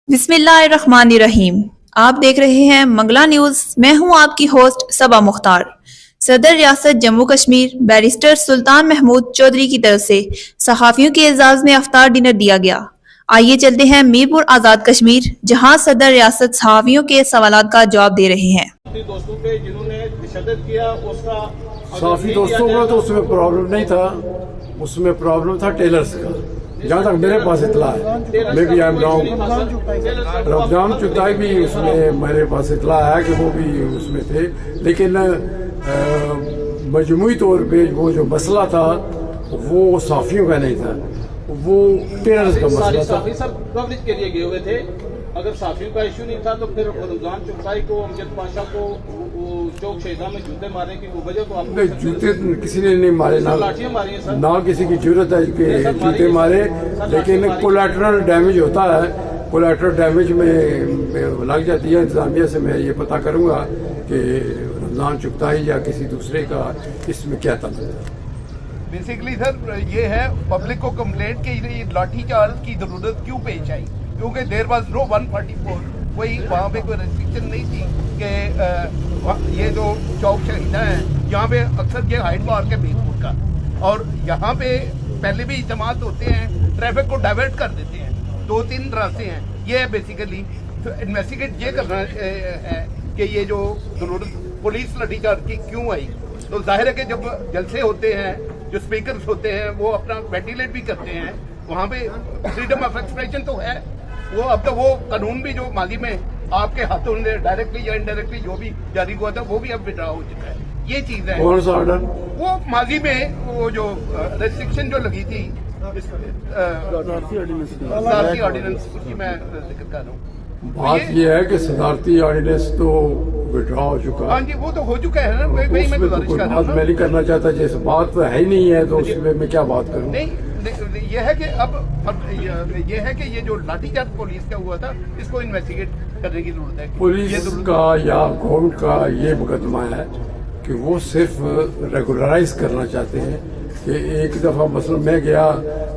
بسم اللہ الرحمن الرحیم۔ آپ دیکھ رہے ہیں منگلا نیوز۔ میں ہوں آپ کی ہوسٹ صبا مختار۔ صدر ریاست جموں کشمیر بیرسٹر سلطان محمود چودھری کی طرف سے صحافیوں کے اعزاز میں افطار ڈنر دیا گیا۔ آئیے چلتے ہیں میرپور آزاد کشمیر، جہاں صدر ریاست صحافیوں کے سوالات کا جواب دے رہے ہیں۔ دوستوں پہ جنہوں نے تشدد کیا اس کا صحافی دوستوں کا تو اس میں پرابلم نہیں تھا، اس میں پرابلم تھا ٹیلرز کا، جہاں تک میرے پاس اطلاع ہے۔ میں بھی رمضان چٹائی بھی اس میں میرے پاس اطلاع ہے کہ وہ بھی اس میں تھے، لیکن مجموعی طور پہ وہ جو مسئلہ تھا وہ صحافیوں کا نہیں تھا، وہ ٹیلرز کا مسئلہ تھا۔ صحافی سب کوریج کے لیے گئے ہوئے تھے، اگر صحافیوں کا ایشو نہیں تھا تو پھر رمضان چٹائی کو، امجد پاشا کو چوک شہیداں میں جوتے مارے کی وہ وجہ تو آپ کو جوتے کسی نے نہیں مارے، لاٹھیاں ماری ہیں سر، نہ کسی کی ضرورت ہے کہ جوتے مارے، لیکن کولیٹرل ڈیمیج ہوتا ہے، کولیٹرل ڈیمیج میں لگ جاتی ہے۔ انتظامیہ سے میں یہ پتہ کروں گا کہ رمضان چغتائی یا کسی دوسرے کا اس میں کیا تعلق ہے۔ بیسیکلی سر یہ ہے پبلک کو کمپلینٹ کہ یہ لاٹھی چارج کی ضرورت کیوں پیش آئی، کیونکہ دیر واز نو 144، کوئی وہاں پہ کوئی ریسٹرکشن نہیں تھی کہ یہ جو چوک شہیدہ ہیں یہاں پہ اکثر یہ ہائیڈ پارک ہے میرپور کا، اور یہاں پہ پہلے بھی اجتماعات ہوتے ہیں، ٹریفک کو ڈائیورٹ کر دیتے ہیں، 2-3 راستے ہیں۔ یہ بیسیکلی انویسٹیگیٹ یہ کرنا ہے کہ یہ جو ضرورت پولیس لاٹھی چارج کی کیوں آئی۔ تو ظاہر ہے کہ جب جلسے ہوتے ہیں، جو اسپیکرز ہوتے ہیں وہ اپنا وینٹیلیٹ بھی کرتے ہیں، وہاں پہ فریڈم آف ایکسپریشن تو ہے، وہ اب تو وہ قانون بھی جو ماضی میں آپ کے ہاتھوں نے ڈائریکٹلی یا انڈائریکٹلی جو بھی جاری ہوا تھا وہ بھی اب وڈرا ہو چکا ہے۔ یہ چیز ہے، کون سا آرڈر؟ وہ ماضی میں وہ جو ریسٹرکشن جو لگی تھی صدارتی آرڈیننس کی میں ذکر کر رہا ہوں۔ بات یہ ہے کہ صدارتی آرڈیننس تو وڈرا ہو چکا ہے، ہاں جی وہ تو ہو چکا ہے نا، وہی میں اس میں تو گزارش کوئی کر رہا بات ہوں میں نہیں کرنا چاہتا، جیسے بات تو ہے ہی نہیں ہے تو اس میں کیا بات کروں۔ نہیں یہ ہے کہ اب یہ ہے کہ یہ جو لاٹھی چارج پولیس کا ہوا تھا اس کو انویسٹیگیٹ کرنے کی ضرورت ہے۔ پولیس کا یا گورنمنٹ کا یہ مقدمہ ہے کہ وہ صرف ریگولرائز کرنا چاہتے ہیں کہ ایک دفعہ مثلا میں گیا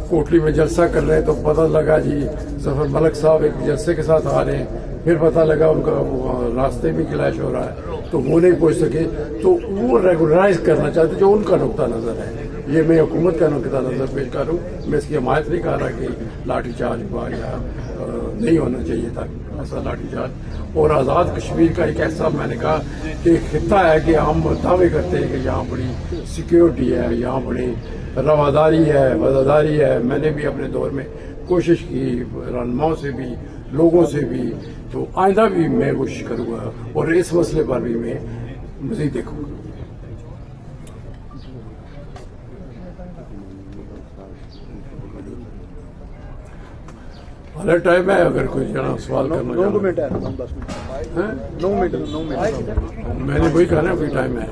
کوٹلی میں جلسہ کر رہے ہیں تو پتہ لگا جی ظفر ملک صاحب ایک جلسے کے ساتھ آ رہے ہیں، پھر پتہ لگا ان کا راستے میں کلیش ہو رہا ہے تو وہ نہیں پہنچ سکے، تو وہ ریگولرائز کرنا چاہتے جو ان کا نقطہ نظر ہے۔ یہ میں حکومت کا نقطہ نظر پیش کر رہا ہوں، میں اس کی حمایت نہیں کر رہا کہ لاٹھی چارج ہوا یا نہیں ہونا چاہیے تھا ایسا لاٹھی چارج۔ اور آزاد کشمیر کا ایک ایسا میں نے کہا کہ خطہ ہے کہ ہم دعوے کرتے ہیں کہ یہاں بڑی سیکیورٹی ہے، یہاں بڑی رواداری ہے، وفاداری ہے۔ میں نے بھی اپنے دور میں کوشش کی رہنماؤں سے بھی، لوگوں سے بھی، تو آئندہ بھی میں کوشش کروں گا اور اس مسئلے پر بھی میں مزید دیکھوں گا۔ حالا ٹائم ہے اگر کوئی جانا سوال کرنا چاہتا میں نے وہی کہا نا کوئی ٹائم ہے۔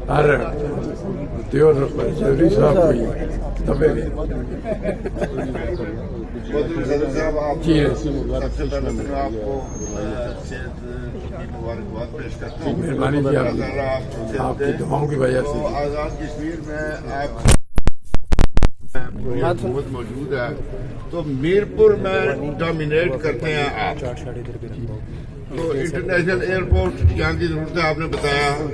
ارے دیور چودھری صاحب کوئی دبے بھی جی مہربانی جی، آپ کی دعاؤں کی وجہ سے آزاد کشمیر میں آپ حکومت موجود ہے تو میرپور میں ڈومینیٹ کرتے ہیں آپ، تو انٹرنیشنل ایئرپورٹ یہاں کی ضرورت ہے۔ آپ نے بتایا کہ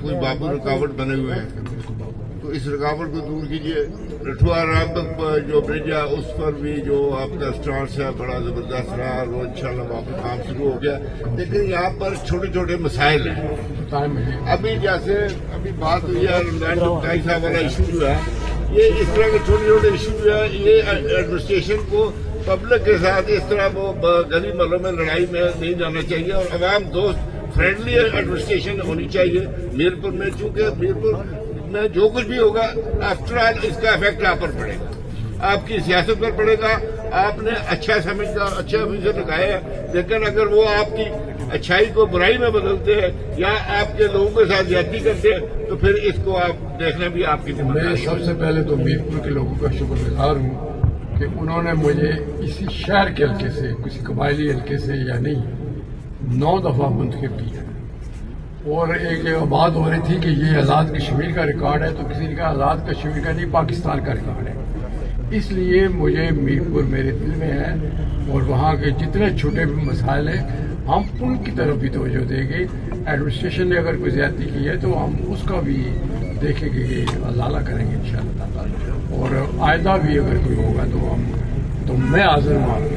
کوئی بابو رکاوٹ بنے ہوئے ہیں، تو اس رکاوٹ کو دور کیجیے۔ رٹھوا رام تک جو برج ہے اس پر بھی جو آپ کا اسٹانس ہے بڑا زبردست رہا، اور وہ انشاءاللہ واپس کام شروع ہو گیا، لیکن یہاں پر چھوٹے چھوٹے مسائل ہیں۔ ابھی جیسے ابھی بات ہوئی ہے رمضان چغتائی صاحب والا ایشو جو ہے، یہ اس طرح کے چھوٹے چھوٹے ایشو جو ہے یہ ایڈمنسٹریشن کو پبلک کے ساتھ اس طرح وہ گلی محلوں میں لڑائی میں نہیں جانا چاہیے، اور عوام دوست فرینڈلی ایڈمنسٹریشن ہونی چاہیے میرپور میں، چونکہ میرپور میں جو کچھ بھی ہوگا آفٹر آل اس کا افیکٹ آپ پر پڑے گا، آپ کی سیاست پر پڑے گا۔ آپ نے اچھا سمجھا، اچھے آفیسر لگائے ہیں، لیکن اگر وہ آپ کی اچھائی کو برائی میں بدلتے ہیں یا آپ کے لوگوں کے ساتھ زیادتی کرتے ہیں تو پھر اس کو آپ دیکھنا بھی آپ کی ذمہ داری ہے۔ میں سب سے پہلے تو میرپور کے لوگوں کا شکر گزار ہوں کہ انہوں نے مجھے اسی شہر کے حلقے سے، کسی قبائلی حلقے سے یا نہیں، 9 دفعہ منتخب کیا، اور ایک بات ہو رہی تھی کہ یہ آزاد کشمیر کا ریکارڈ ہے، تو کسی نے کہا آزاد کشمیر کا نہیں، پاکستان کا ریکارڈ ہے۔ اس لیے مجھے میرپور میرے دل میں ہے اور وہاں کے جتنے چھوٹے بھی مسائل ہیں ہم ان کی طرف بھی توجہ دیں گے. ایڈمنسٹریشن نے اگر کوئی زیادتی کی ہے تو ہم اس کا بھی دیکھیں گے کہ ازالہ کریں گے انشاءاللہ تعالی. اور آئندہ بھی اگر کوئی ہوگا تو میں حاضر ہوں.